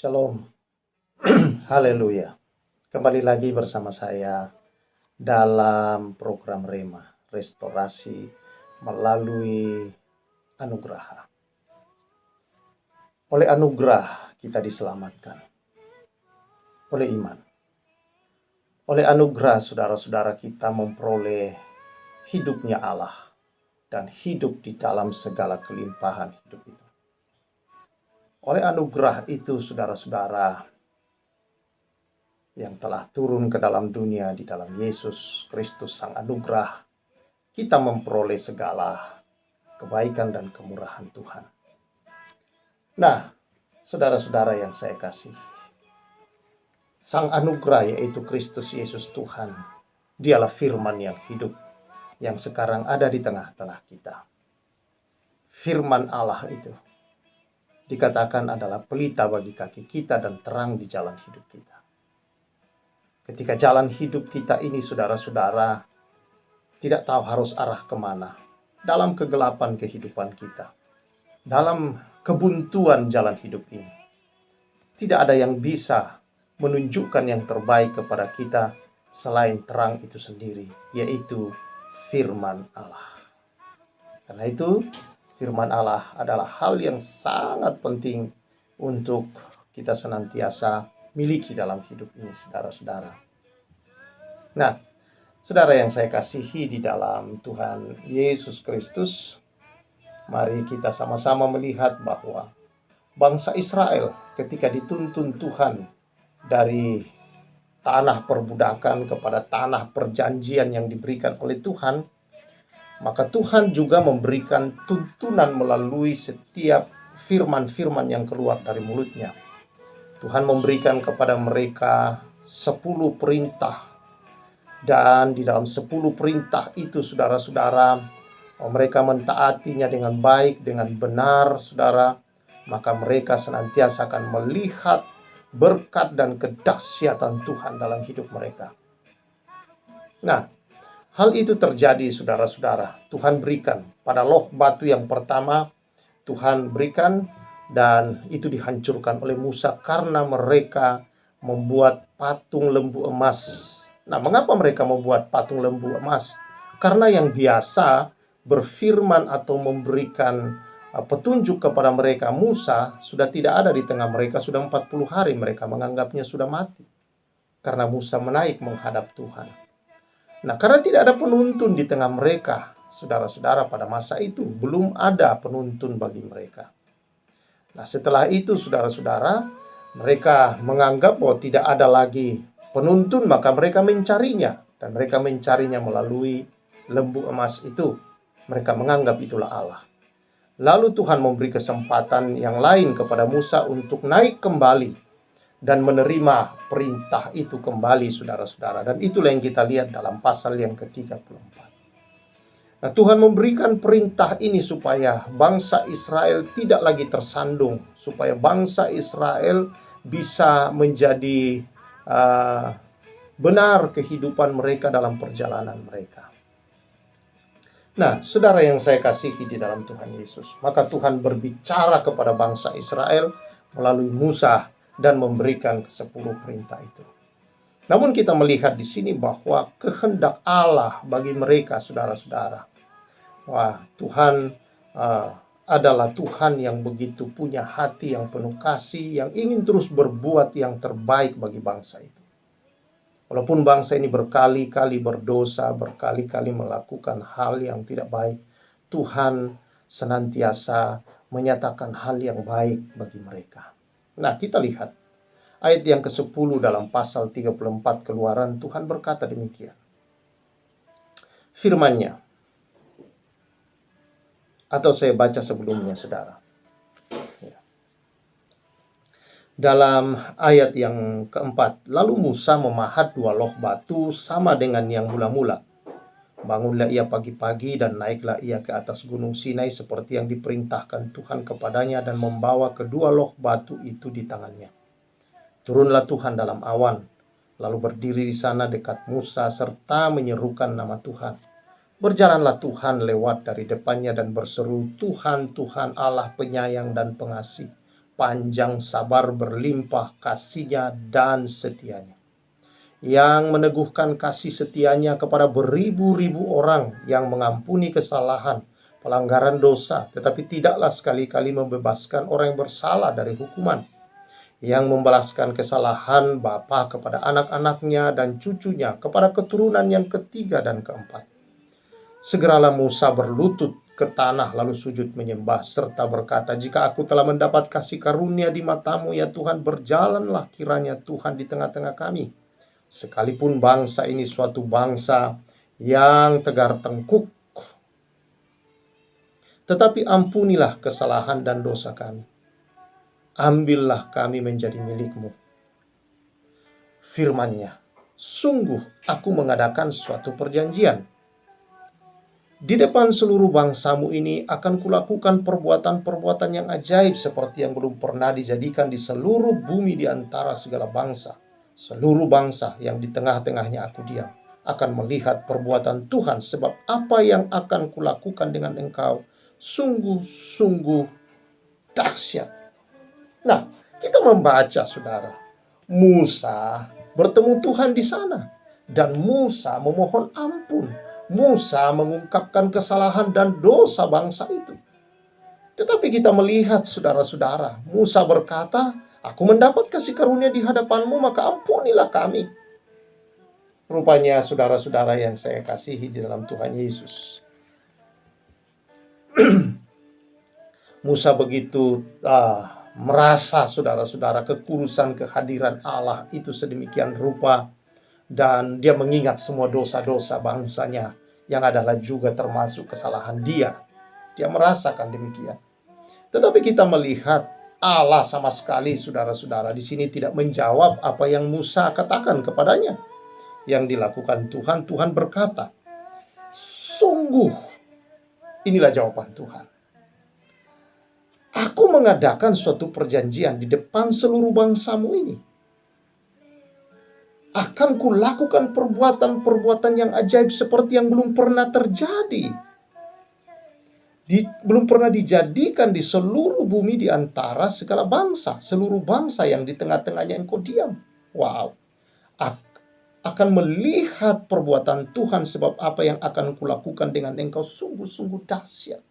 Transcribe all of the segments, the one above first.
Shalom, haleluya. Kembali lagi bersama saya dalam program Rema, restorasi melalui anugerah. Oleh anugerah kita diselamatkan, oleh iman. Oleh anugerah saudara-saudara kita memperoleh hidupnya Allah dan hidup di dalam segala kelimpahan hidup itu. Oleh anugerah itu saudara-saudara yang telah turun ke dalam dunia di dalam Yesus Kristus Sang Anugerah, kita memperoleh segala kebaikan dan kemurahan Tuhan. Nah, saudara-saudara yang saya kasih, Sang Anugerah yaitu Kristus Yesus Tuhan, dialah firman yang hidup, yang sekarang ada di tengah-tengah kita. Firman Allah itu dikatakan adalah pelita bagi kaki kita dan terang di jalan hidup kita. Ketika jalan hidup kita ini saudara-saudara tidak tahu harus arah kemana, dalam kegelapan kehidupan kita, dalam kebuntuan jalan hidup ini, tidak ada yang bisa menunjukkan yang terbaik kepada kita selain terang itu sendiri, yaitu firman Allah. Karena itu firman Allah adalah hal yang sangat penting untuk kita senantiasa miliki dalam hidup ini, saudara-saudara. Nah, saudara yang saya kasihi di dalam Tuhan Yesus Kristus, mari kita sama-sama melihat bahwa bangsa Israel ketika dituntun Tuhan dari tanah perbudakan kepada tanah perjanjian yang diberikan oleh Tuhan, maka Tuhan juga memberikan tuntunan melalui setiap firman-firman yang keluar dari mulutnya. Tuhan memberikan kepada mereka 10 perintah. Dan di dalam 10 perintah itu saudara-saudara, mereka mentaatinya dengan baik, dengan benar, saudara, maka mereka senantiasa akan melihat berkat dan kedahsyatan Tuhan dalam hidup mereka. Nah, hal itu terjadi saudara-saudara. Tuhan berikan pada loh batu yang pertama, Tuhan berikan, dan itu dihancurkan oleh Musa karena mereka membuat patung lembu emas. Nah, mengapa mereka membuat patung lembu emas? Karena yang biasa berfirman atau memberikan petunjuk kepada mereka, Musa, sudah tidak ada di tengah mereka, sudah 40 hari mereka menganggapnya sudah mati. Karena Musa menaik menghadap Tuhan. Nah, karena tidak ada penuntun di tengah mereka, saudara-saudara, pada masa itu belum ada penuntun bagi mereka. Nah, setelah itu saudara-saudara, mereka menganggap bahwa tidak ada lagi penuntun, maka mereka mencarinya. Dan mereka mencarinya melalui lembu emas itu. Mereka menganggap itulah Allah. Lalu Tuhan memberi kesempatan yang lain kepada Musa untuk naik kembali dan menerima perintah itu kembali, saudara-saudara. Dan itulah yang kita lihat dalam pasal yang ke-34. Nah, Tuhan memberikan perintah ini supaya bangsa Israel tidak lagi tersandung, supaya bangsa Israel bisa menjadi benar kehidupan mereka dalam perjalanan mereka. Nah, saudara yang saya kasihi di dalam Tuhan Yesus, maka Tuhan berbicara kepada bangsa Israel melalui Musa dan memberikan ke-10 perintah itu. Namun kita melihat di sini bahwa kehendak Allah bagi mereka, saudara-saudara, wah, Tuhan adalah Tuhan yang begitu punya hati yang penuh kasih, yang ingin terus berbuat yang terbaik bagi bangsa itu. Walaupun bangsa ini berkali-kali berdosa, berkali-kali melakukan hal yang tidak baik, Tuhan senantiasa menyatakan hal yang baik bagi mereka. Nah, kita lihat ayat yang ke-10 dalam pasal 34 Keluaran, Tuhan berkata demikian. Firman-Nya, atau saya baca sebelumnya, saudara. Dalam ayat yang ke-4, lalu Musa memahat 2 loh batu sama dengan yang mula-mula. Bangunlah ia pagi-pagi dan naiklah ia ke atas gunung Sinai seperti yang diperintahkan Tuhan kepadanya dan membawa kedua loh batu itu di tangannya. Turunlah Tuhan dalam awan, lalu berdiri di sana dekat Musa serta menyerukan nama Tuhan. Berjalanlah Tuhan lewat dari depannya dan berseru, Tuhan, Tuhan Allah penyayang dan pengasih, panjang sabar berlimpah kasih-Nya dan setia-Nya, yang meneguhkan kasih setia-Nya kepada beribu-ribu orang, yang mengampuni kesalahan, pelanggaran dosa, tetapi tidaklah sekali-kali membebaskan orang yang bersalah dari hukuman, yang membalaskan kesalahan bapa kepada anak-anaknya dan cucunya, kepada keturunan yang ketiga dan keempat. Segeralah Musa berlutut ke tanah lalu sujud menyembah serta berkata, jika aku telah mendapat kasih karunia di matamu ya Tuhan, berjalanlah kiranya Tuhan di tengah-tengah kami, sekalipun bangsa ini suatu bangsa yang tegar tengkuk. Tetapi ampunilah kesalahan dan dosa kami, ambillah kami menjadi milik-Mu. Firman-Nya, sungguh aku mengadakan suatu perjanjian. Di depan seluruh bangsamu ini akan kulakukan perbuatan-perbuatan yang ajaib seperti yang belum pernah dijadikan di seluruh bumi di antara segala bangsa. Seluruh bangsa yang di tengah-tengahnya aku diam akan melihat perbuatan Tuhan, sebab apa yang akan kulakukan dengan engkau sungguh-sungguh dahsyat. Nah, kita membaca, saudara, Musa bertemu Tuhan di sana dan Musa memohon ampun. Musa mengungkapkan kesalahan dan dosa bangsa itu. Tetapi kita melihat, saudara-saudara, Musa berkata, aku mendapat kasih karunia di hadapanmu, maka ampunilah kami. Rupanya, saudara-saudara yang saya kasihi di dalam Tuhan Yesus, Musa begitu merasa, saudara-saudara, kekudusan kehadiran Allah itu sedemikian rupa, dan dia mengingat semua dosa-dosa bangsanya yang adalah juga termasuk kesalahan dia. Dia merasakan demikian. Tetapi kita melihat Allah sama sekali, saudara-saudara, di sini tidak menjawab apa yang Musa katakan kepadanya. Yang dilakukan Tuhan, Tuhan berkata, sungguh, inilah jawaban Tuhan. Aku mengadakan suatu perjanjian di depan seluruh bangsamu ini. Akan kulakukan perbuatan-perbuatan yang ajaib seperti yang belum pernah terjadi. Belum pernah dijadikan di seluruh bumi di antara segala bangsa. Seluruh bangsa yang di tengah-tengahnya engkau diam. Wow. Akan melihat perbuatan Tuhan, sebab apa yang akan kulakukan dengan engkau sungguh-sungguh dahsyat.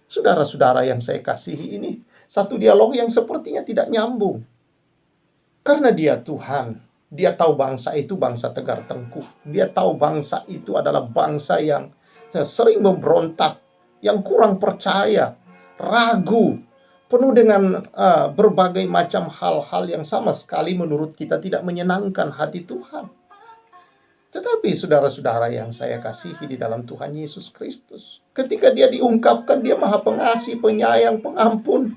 Saudara-saudara yang saya kasihi, ini satu dialog yang sepertinya tidak nyambung. Karena dia Tuhan, dia tahu bangsa itu bangsa tegar tengkuk. Dia tahu bangsa itu adalah bangsa yang sering memberontak, yang kurang percaya, ragu, penuh dengan berbagai macam hal-hal yang sama sekali menurut kita tidak menyenangkan hati Tuhan. Tetapi saudara-saudara yang saya kasihi di dalam Tuhan Yesus Kristus, ketika dia diungkapkan, dia Maha Pengasih, Penyayang, Pengampun.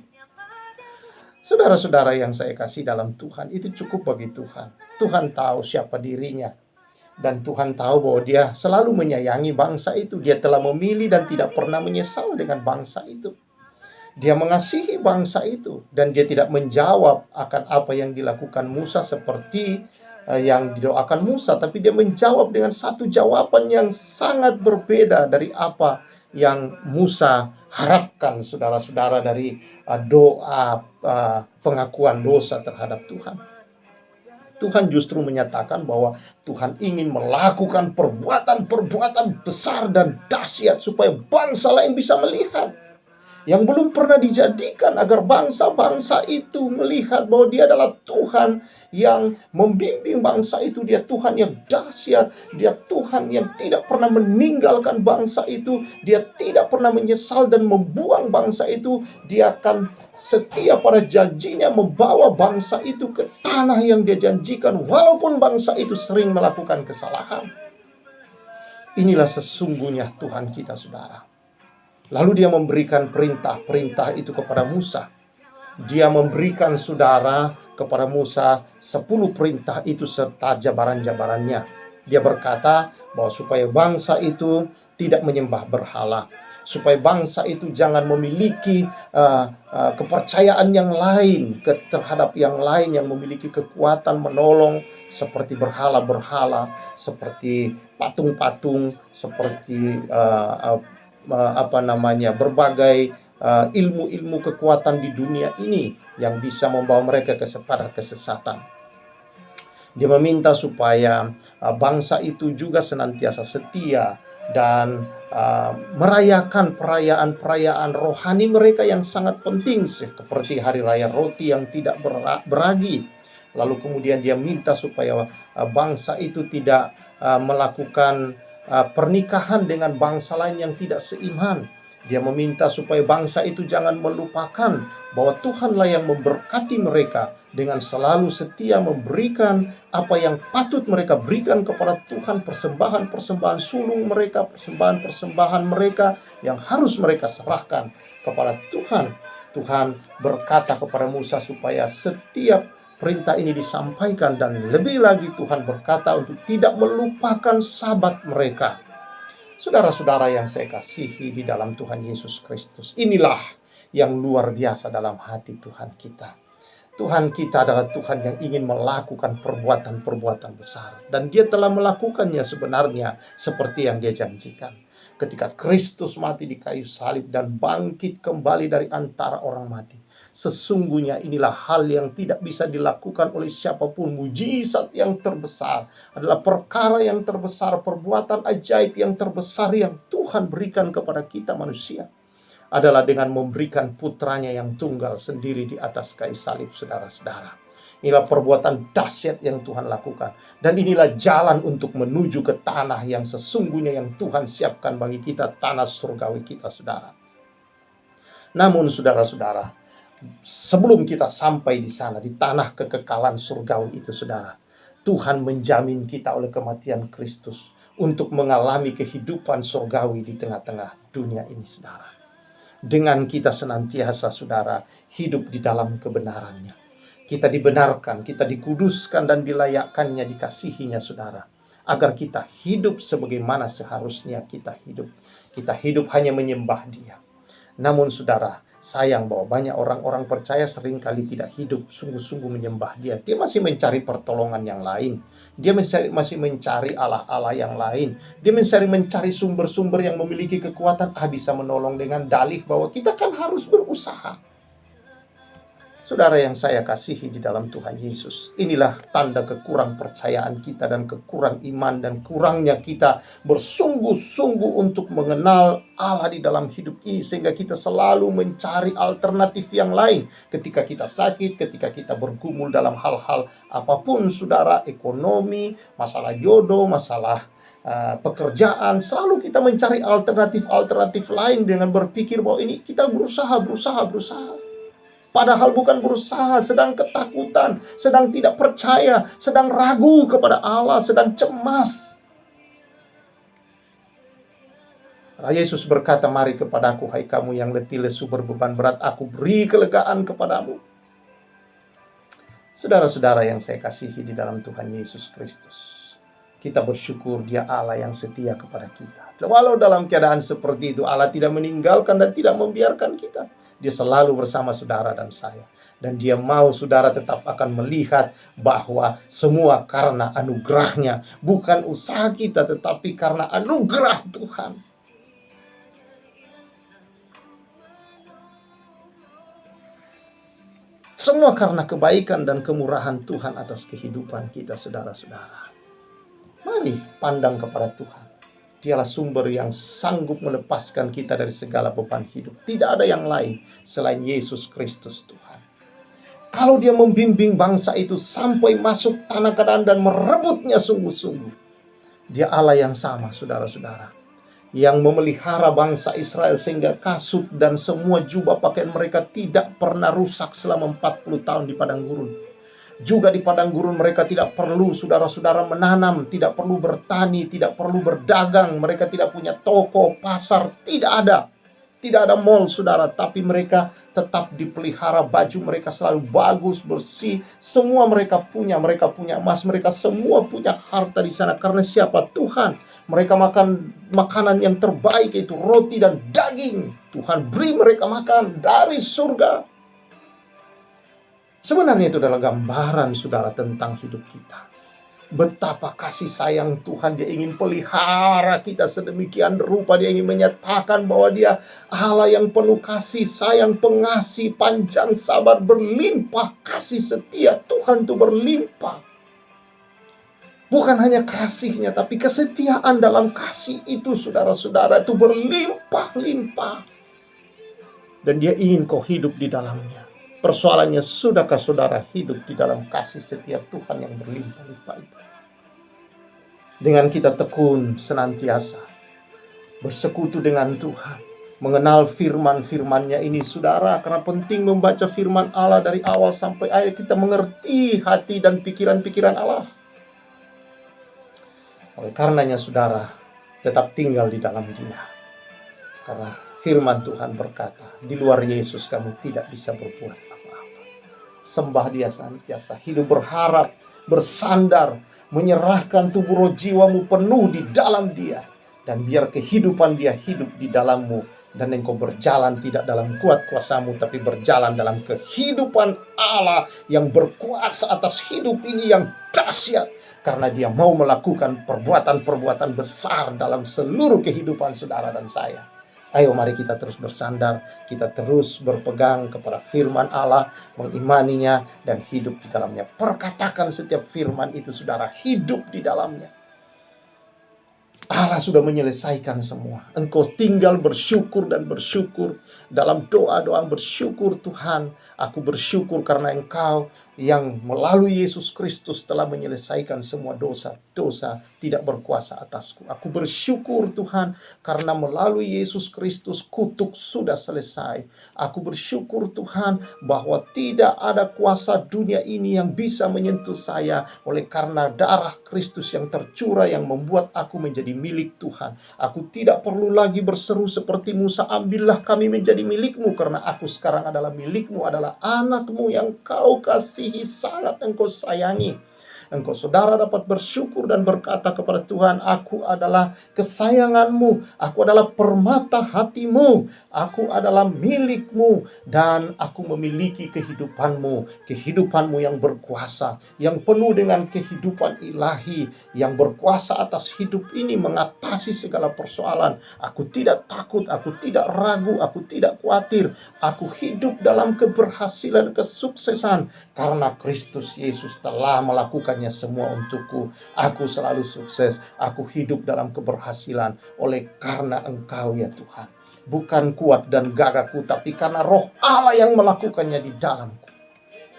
Saudara-saudara yang saya kasih dalam Tuhan, itu cukup bagi Tuhan. Tuhan tahu siapa dirinya. Dan Tuhan tahu bahwa dia selalu menyayangi bangsa itu. Dia telah memilih dan tidak pernah menyesal dengan bangsa itu. Dia mengasihi bangsa itu. Dan dia tidak menjawab akan apa yang dilakukan Musa seperti yang didoakan Musa. Tapi dia menjawab dengan satu jawaban yang sangat berbeda dari apa yang Musa harapkan, saudara-saudara, dari doa pengakuan dosa terhadap Tuhan. Tuhan justru menyatakan bahwa Tuhan ingin melakukan perbuatan-perbuatan besar dan dahsyat supaya bangsa lain bisa melihat yang belum pernah dijadikan, agar bangsa-bangsa itu melihat bahwa dia adalah Tuhan yang membimbing bangsa itu. Dia Tuhan yang dahsyat, dia Tuhan yang tidak pernah meninggalkan bangsa itu, dia tidak pernah menyesal dan membuang bangsa itu. Dia akan setia pada janjinya, membawa bangsa itu ke tanah yang dia janjikan, walaupun bangsa itu sering melakukan kesalahan. Inilah sesungguhnya Tuhan kita, saudara. Lalu dia memberikan perintah-perintah itu kepada Musa. Dia memberikan, saudara, kepada Musa 10 perintah itu serta jabaran-jabarannya. Dia berkata bahwa supaya bangsa itu tidak menyembah berhala, supaya bangsa itu jangan memiliki kepercayaan yang lain terhadap yang lain yang memiliki kekuatan menolong, seperti berhala-berhala, seperti patung-patung, seperti berbagai ilmu-ilmu kekuatan di dunia ini yang bisa membawa mereka kepada kesesatan. Dia meminta supaya bangsa itu juga senantiasa setia dan merayakan perayaan-perayaan rohani mereka yang sangat penting, seperti hari raya roti yang tidak beragi. Lalu kemudian dia minta supaya bangsa itu tidak melakukan pernikahan dengan bangsa lain yang tidak seiman. Dia meminta supaya bangsa itu jangan melupakan bahwa Tuhanlah yang memberkati mereka dengan selalu setia memberikan apa yang patut mereka berikan kepada Tuhan, persembahan-persembahan sulung mereka, persembahan-persembahan mereka yang harus mereka serahkan kepada Tuhan. Tuhan berkata kepada Musa supaya setiap perintah ini disampaikan, dan lebih lagi Tuhan berkata untuk tidak melupakan sabat mereka. Saudara-saudara yang saya kasihi di dalam Tuhan Yesus Kristus, inilah yang luar biasa dalam hati Tuhan kita. Tuhan kita adalah Tuhan yang ingin melakukan perbuatan-perbuatan besar, dan Dia telah melakukannya sebenarnya seperti yang Dia janjikan. Ketika Kristus mati di kayu salib dan bangkit kembali dari antara orang mati, sesungguhnya inilah hal yang tidak bisa dilakukan oleh siapapun. Mujizat yang terbesar adalah perkara yang terbesar, perbuatan ajaib yang terbesar yang Tuhan berikan kepada kita manusia adalah dengan memberikan putranya yang tunggal sendiri di atas kayu salib, saudara-saudara. Inilah perbuatan dahsyat yang Tuhan lakukan. Dan inilah jalan untuk menuju ke tanah yang sesungguhnya yang Tuhan siapkan bagi kita, tanah surgawi kita, saudara. Namun saudara-saudara, sebelum kita sampai di sana, di tanah kekekalan surgawi itu, saudara, Tuhan menjamin kita oleh kematian Kristus untuk mengalami kehidupan surgawi di tengah-tengah dunia ini, saudara. Dengan kita senantiasa, saudara, hidup di dalam kebenarannya. Kita dibenarkan, kita dikuduskan dan dilayakkannya, dikasihinya, saudara. Agar kita hidup sebagaimana seharusnya kita hidup. Kita hidup hanya menyembah Dia. Namun saudara, sayang bahwa banyak orang-orang percaya seringkali tidak hidup sungguh-sungguh menyembah Dia. Dia masih mencari pertolongan yang lain. Dia masih mencari Allah-Allah yang lain. Dia mencari sumber-sumber yang memiliki kekuatan. Bisa menolong dengan dalih bahwa kita kan harus berusaha. Saudara yang saya kasihi di dalam Tuhan Yesus, inilah tanda kekurang percayaan kita dan kekurang iman dan kurangnya kita bersungguh-sungguh untuk mengenal Allah di dalam hidup ini, sehingga kita selalu mencari alternatif yang lain ketika kita sakit, ketika kita bergumul dalam hal-hal apapun, saudara, ekonomi, masalah jodoh, masalah pekerjaan. Selalu kita mencari alternatif lain dengan berpikir bahwa ini kita berusaha. Padahal bukan berusaha, sedang ketakutan, sedang tidak percaya, sedang ragu kepada Allah, sedang cemas. Yesus berkata, "Mari kepadaku, hai kamu yang letih lesu berbeban berat, aku beri kelegaan kepadamu." Saudara-saudara yang saya kasihi di dalam Tuhan Yesus Kristus, kita bersyukur Dia Allah yang setia kepada kita. Walau dalam keadaan seperti itu, Allah tidak meninggalkan dan tidak membiarkan kita. Dia selalu bersama saudara dan saya. Dan Dia mau saudara tetap akan melihat bahwa semua karena anugerahnya. Bukan usaha kita, tetapi karena anugerah Tuhan. Semua karena kebaikan dan kemurahan Tuhan atas kehidupan kita, saudara-saudara. Mari pandang kepada Tuhan. Dialah sumber yang sanggup melepaskan kita dari segala beban hidup. Tidak ada yang lain selain Yesus Kristus Tuhan. Kalau Dia membimbing bangsa itu sampai masuk tanah Kanaan dan merebutnya sungguh-sungguh, Dia Allah yang sama, saudara-saudara, yang memelihara bangsa Israel sehingga kasut dan semua jubah pakaian mereka tidak pernah rusak selama 40 tahun di padang gurun. Juga di padang gurun mereka tidak perlu, saudara-saudara, menanam, tidak perlu bertani, tidak perlu berdagang. Mereka tidak punya toko, pasar, tidak ada. Tidak ada mall, saudara. Tapi mereka tetap dipelihara, baju mereka selalu bagus, bersih. Semua mereka punya emas, mereka semua punya harta di sana. Karena siapa? Tuhan. Mereka makan makanan yang terbaik, yaitu roti dan daging. Tuhan beri mereka makan dari surga. Sebenarnya itu adalah gambaran, saudara, tentang hidup kita. Betapa kasih sayang Tuhan, Dia ingin pelihara kita sedemikian rupa. Dia ingin menyatakan bahwa Dia Allah yang penuh kasih sayang, pengasih, panjang sabar, berlimpah kasih setia. Tuhan itu berlimpah. Bukan hanya kasihnya, tapi kesetiaan dalam kasih itu, saudara-saudara, itu berlimpah-limpah. Dan Dia ingin kau hidup di dalamnya. Persoalannya, sudahkah saudara hidup di dalam kasih setia Tuhan yang berlimpah-limpah itu? Dengan kita tekun senantiasa bersekutu dengan Tuhan, mengenal firman-firman-Nya ini, saudara, karena penting membaca firman Allah dari awal sampai akhir, kita mengerti hati dan pikiran-pikiran Allah. Oleh karenanya, saudara, tetap tinggal di dalam Dia. Karena firman Tuhan berkata, di luar Yesus kamu tidak bisa berbuat apa-apa. Sembah Dia senantiasa, hidup berharap, bersandar, menyerahkan tubuh roh jiwamu penuh di dalam Dia. Dan biar kehidupan Dia hidup di dalammu. Dan engkau berjalan tidak dalam kuat kuasamu, tapi berjalan dalam kehidupan Allah yang berkuasa atas hidup ini yang dahsyat. Karena Dia mau melakukan perbuatan-perbuatan besar dalam seluruh kehidupan saudara dan saya. Ayo mari kita terus bersandar, kita terus berpegang kepada firman Allah, mengimaninya dan hidup di dalamnya. Perkatakan setiap firman itu, saudara, hidup di dalamnya. Allah sudah menyelesaikan semua. Engkau tinggal bersyukur dan bersyukur. Dalam doa-doa bersyukur, Tuhan, aku bersyukur karena Engkau yang melalui Yesus Kristus telah menyelesaikan semua dosa-dosa tidak berkuasa atasku. Aku bersyukur, Tuhan, karena melalui Yesus Kristus kutuk sudah selesai. Aku bersyukur, Tuhan, bahwa tidak ada kuasa dunia ini yang bisa menyentuh saya, oleh karena darah Kristus yang tercurah yang membuat aku menjadi milik Tuhan. Aku tidak perlu lagi berseru seperti Musa, ambillah kami menjadi milikmu, karena aku sekarang adalah milikmu, adalah anakmu yang kau kasihi, sangat engkau sayangi. Engkau, saudara, dapat bersyukur dan berkata kepada Tuhan, aku adalah kesayanganmu, aku adalah permata hatimu, aku adalah milikmu, dan aku memiliki kehidupanmu, kehidupanmu yang berkuasa, yang penuh dengan kehidupan ilahi, yang berkuasa atas hidup ini, mengatasi segala persoalan. Aku tidak takut, aku tidak ragu, aku tidak khawatir. Aku hidup dalam keberhasilan, kesuksesan, karena Kristus Yesus telah melakukannya semua untukku. Aku selalu sukses, aku hidup dalam keberhasilan oleh karena Engkau ya Tuhan. Bukan kuat dan gagahku, tapi karena roh Allah yang melakukannya di dalamku.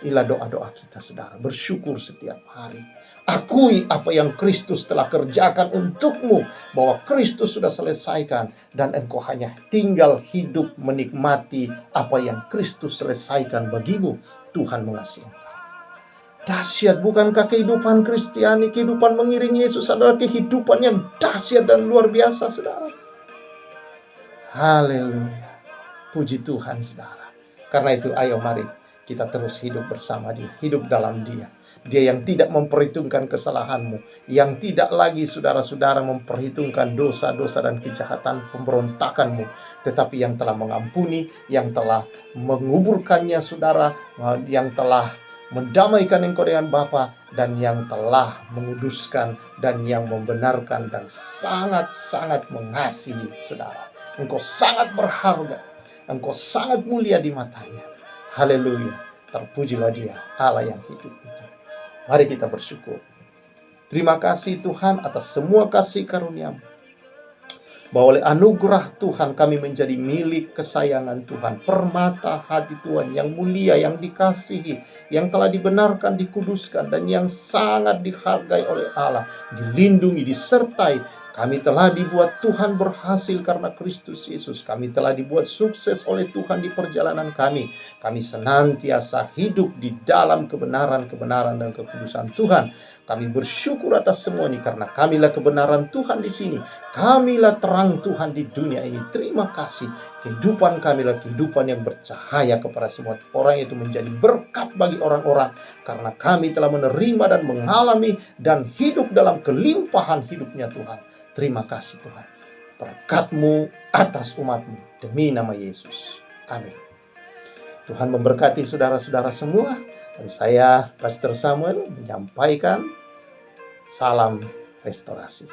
Inilah doa-doa kita, saudara. Bersyukur setiap hari. Akui apa yang Kristus telah kerjakan untukmu, bahwa Kristus sudah selesaikan, dan engkau hanya tinggal hidup menikmati apa yang Kristus selesaikan bagimu. Tuhan mengasihi engkau. Dahsyat, bukankah kehidupan Kristiani, kehidupan mengiring Yesus adalah kehidupan yang dahsyat dan luar biasa, saudara? Haleluya. Puji Tuhan, saudara. Karena itu ayo mari kita terus hidup bersama Dia, hidup dalam Dia. Dia yang tidak memperhitungkan kesalahanmu, yang tidak lagi, saudara-saudara, memperhitungkan dosa-dosa dan kejahatan pemberontakanmu, tetapi yang telah mengampuni, yang telah menguburkannya, saudara, yang telah mendamaikan engkau dengan Bapa, dan yang telah menguduskan, dan yang membenarkan, dan sangat-sangat mengasihi saudara. Engkau sangat berharga, engkau sangat mulia di matanya. Haleluya, terpujilah Dia, Allah yang hidup itu. Mari kita bersyukur. Terima kasih Tuhan atas semua kasih karunia-Mu, bahwa oleh anugerah Tuhan kami menjadi milik kesayangan Tuhan, permata hati Tuhan yang mulia, yang dikasihi, yang telah dibenarkan, dikuduskan, dan yang sangat dihargai oleh Allah, dilindungi, disertai. Kami telah dibuat Tuhan berhasil karena Kristus Yesus. Kami telah dibuat sukses oleh Tuhan di perjalanan kami. Kami senantiasa hidup di dalam kebenaran-kebenaran dan kekudusan Tuhan. Kami bersyukur atas semua ini, karena kamilah kebenaran Tuhan di sini. Kamilah terang Tuhan di dunia ini. Terima kasih. Kehidupan kamilah kehidupan yang bercahaya kepada semua orang, itu menjadi berkat bagi orang-orang, karena kami telah menerima dan mengalami dan hidup dalam kelimpahan hidupnya Tuhan. Terima kasih Tuhan. Berkat-Mu atas umat-Mu, demi nama Yesus. Amin. Tuhan memberkati saudara-saudara semua. Dan saya, Pastor Samuel, menyampaikan Salam restorasi.